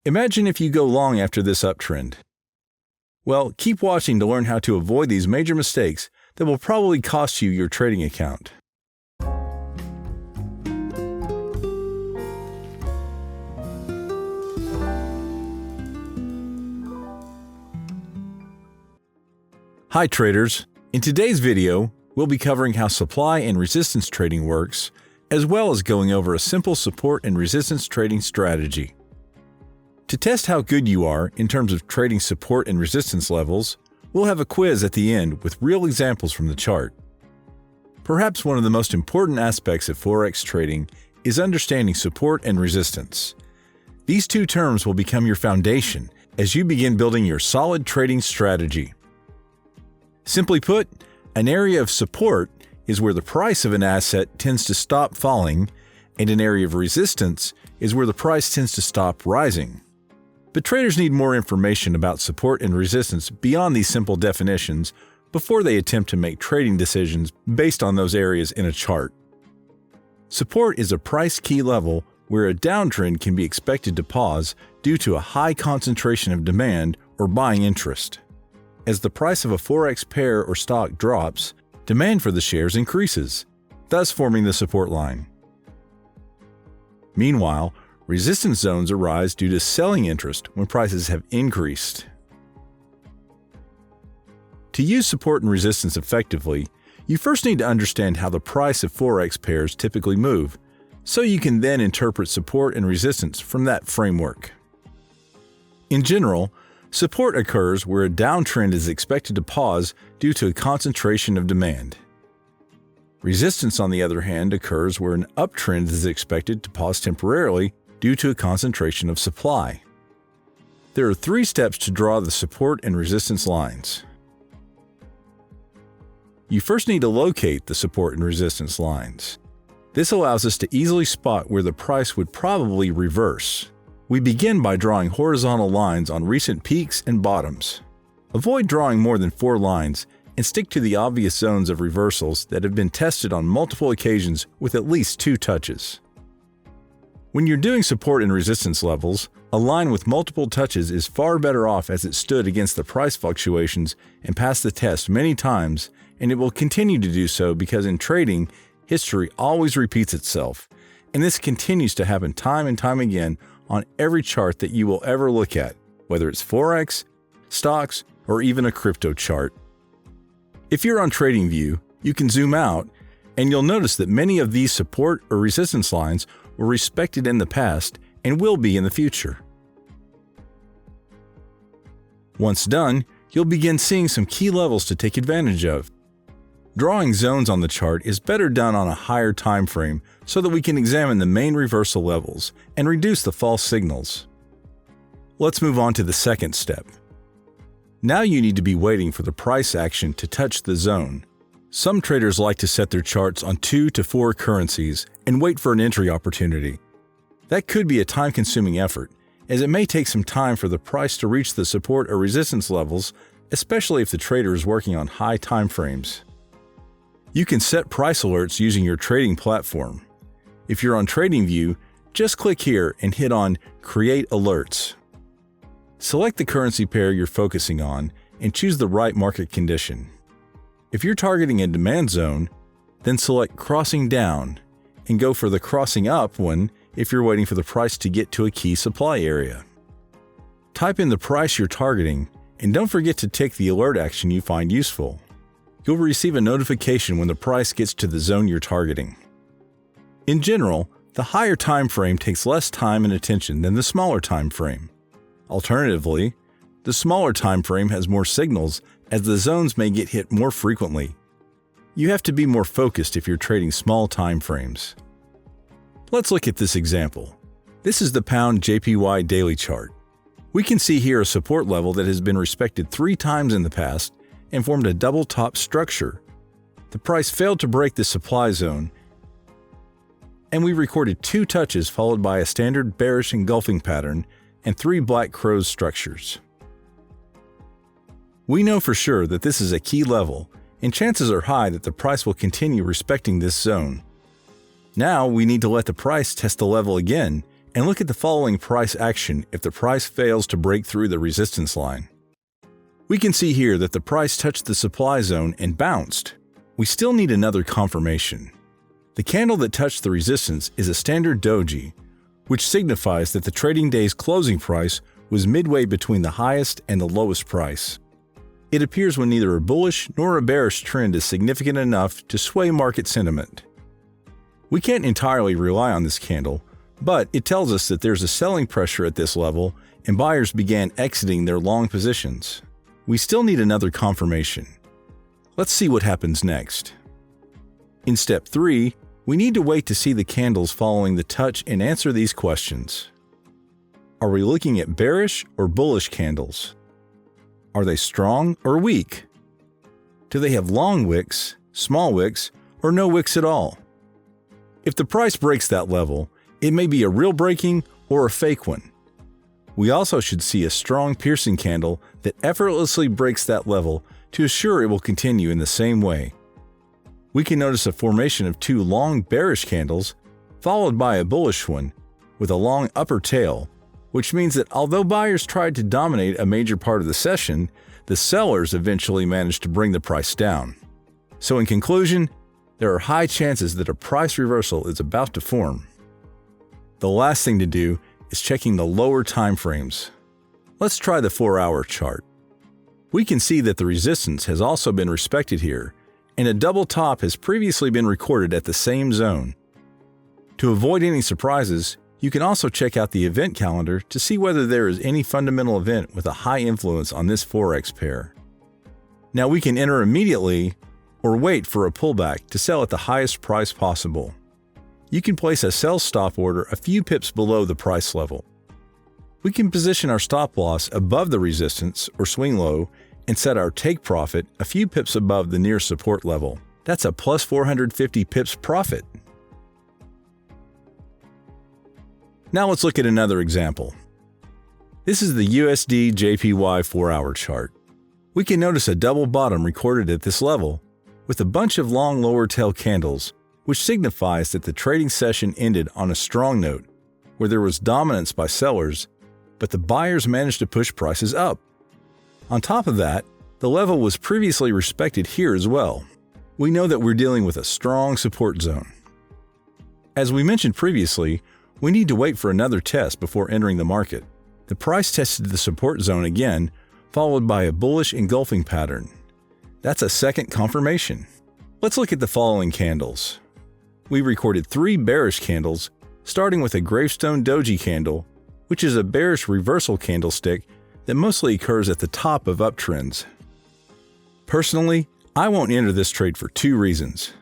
Imagine if you go long after this uptrend. Well, keep watching to learn how to avoid these major mistakes that will probably cost you your trading account. Hi traders! In today's video, we'll be covering how supply and resistance trading works, as well as going over a simple support and resistance trading strategy. To test how good you are in terms of trading support and resistance levels, we'll have a quiz at the end with real examples from the chart. Perhaps one of the most important aspects of Forex trading is understanding support and resistance. These two terms will become your foundation as you begin building your solid trading strategy. Simply put, an area of support is where the price of an asset tends to stop falling, and an area of resistance is where the price tends to stop rising. But traders need more information about support and resistance beyond these simple definitions before they attempt to make trading decisions based on those areas in a chart. Support is a price key level where a downtrend can be expected to pause due to a high concentration of demand or buying interest. As the price of a Forex pair or stock drops, demand for the shares increases, thus forming the support line. Meanwhile, resistance zones arise due to selling interest when prices have increased. To use support and resistance effectively, you first need to understand how the price of Forex pairs typically move, so you can then interpret support and resistance from that framework. In general, support occurs where a downtrend is expected to pause due to a concentration of demand. Resistance, on the other hand, occurs where an uptrend is expected to pause temporarily due to a concentration of supply. There are 3 steps to draw the support and resistance lines. You first need to locate the support and resistance lines. This allows us to easily spot where the price would probably reverse. We begin by drawing horizontal lines on recent peaks and bottoms. Avoid drawing more than 4 lines and stick to the obvious zones of reversals that have been tested on multiple occasions with at least 2 touches. When you're doing support and resistance levels, a line with multiple touches is far better off as it stood against the price fluctuations and passed the test many times, and it will continue to do so because in trading, history always repeats itself, and this continues to happen time and time again on every chart that you will ever look at, whether it's Forex, stocks, or even a crypto chart. If you're on TradingView, you can zoom out, and you'll notice that many of these support or resistance lines were respected in the past and will be in the future. Once done, you'll begin seeing some key levels to take advantage of. Drawing zones on the chart is better done on a higher time frame so that we can examine the main reversal levels and reduce the false signals. Let's move on to the second step. Now you need to be waiting for the price action to touch the zone. Some traders like to set their charts on 2 to 4 currencies and wait for an entry opportunity. That could be a time-consuming effort, as it may take some time for the price to reach the support or resistance levels, especially if the trader is working on high time frames. You can set price alerts using your trading platform. If you're on TradingView, just click here and hit on Create Alerts. Select the currency pair you're focusing on and choose the right market condition. If you're targeting a demand zone, then select Crossing Down and go for the Crossing Up one if you're waiting for the price to get to a key supply area. Type in the price you're targeting and don't forget to take the alert action you find useful. You'll receive a notification when the price gets to the zone you're targeting. In general, the higher time frame takes less time and attention than the smaller time frame. Alternatively, the smaller time frame has more signals as the zones may get hit more frequently. You have to be more focused if you're trading small time frames. Let's look at this example. This is the Pound JPY daily chart. We can see here a support level that has been respected 3 times in the past and formed a double top structure. The price failed to break the supply zone, and we recorded 2 touches followed by a standard bearish engulfing pattern and 3 black crows structures. We know for sure that this is a key level, and chances are high that the price will continue respecting this zone. Now we need to let the price test the level again and look at the following price action if the price fails to break through the resistance line. We can see here that the price touched the supply zone and bounced. We still need another confirmation. The candle that touched the resistance is a standard doji, which signifies that the trading day's closing price was midway between the highest and the lowest price. It appears when neither a bullish nor a bearish trend is significant enough to sway market sentiment. We can't entirely rely on this candle, but it tells us that there's a selling pressure at this level and buyers began exiting their long positions. We still need another confirmation. Let's see what happens next. In step 3, we need to wait to see the candles following the touch and answer these questions. Are we looking at bearish or bullish candles? Are they strong or weak? Do they have long wicks, small wicks, or no wicks at all? If the price breaks that level, it may be a real breaking or a fake one. We also should see a strong piercing candle that effortlessly breaks that level to assure it will continue in the same way. We can notice a formation of 2 long bearish candles, followed by a bullish one, with a long upper tail, which means that although buyers tried to dominate a major part of the session, the sellers eventually managed to bring the price down. So in conclusion, there are high chances that a price reversal is about to form. The last thing to do is checking the lower time frames. Let's try the 4-hour chart. We can see that the resistance has also been respected here, and a double top has previously been recorded at the same zone. To avoid any surprises, you can also check out the event calendar to see whether there is any fundamental event with a high influence on this Forex pair. Now we can enter immediately or wait for a pullback to sell at the highest price possible. You can place a sell stop order a few pips below the price level. We can position our stop loss above the resistance or swing low and set our take profit a few pips above the near support level. That's a plus 450 pips profit. Now let's look at another example. This is the USD JPY 4-hour chart. We can notice a double bottom recorded at this level with a bunch of long lower tail candles, which signifies that the trading session ended on a strong note, where there was dominance by sellers, but the buyers managed to push prices up. On top of that, the level was previously respected here as well. We know that we're dealing with a strong support zone. As we mentioned previously, we need to wait for another test before entering the market. The price tested the support zone again, followed by a bullish engulfing pattern. That's a second confirmation. Let's look at the following candles. We recorded 3 bearish candles, starting with a gravestone doji candle, which is a bearish reversal candlestick that mostly occurs at the top of uptrends. Personally, I won't enter this trade for 2 reasons.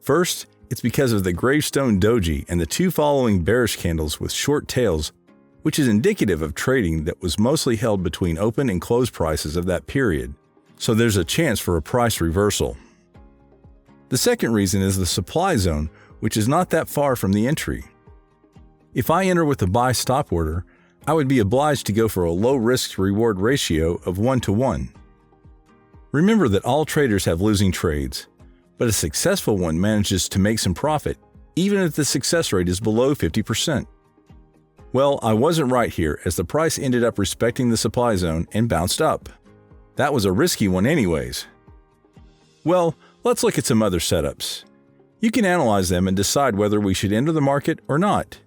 First, it's because of the gravestone doji and the 2 following bearish candles with short tails, which is indicative of trading that was mostly held between open and close prices of that period, so there's a chance for a price reversal. The second reason is the supply zone, which is not that far from the entry. If I enter with a buy stop order, I would be obliged to go for a low risk-to-reward ratio of 1-to-1. Remember that all traders have losing trades, but a successful one manages to make some profit, even if the success rate is below 50%. Well, I wasn't right here as the price ended up respecting the supply zone and bounced up. That was a risky one anyways. Well, let's look at some other setups. You can analyze them and decide whether we should enter the market or not.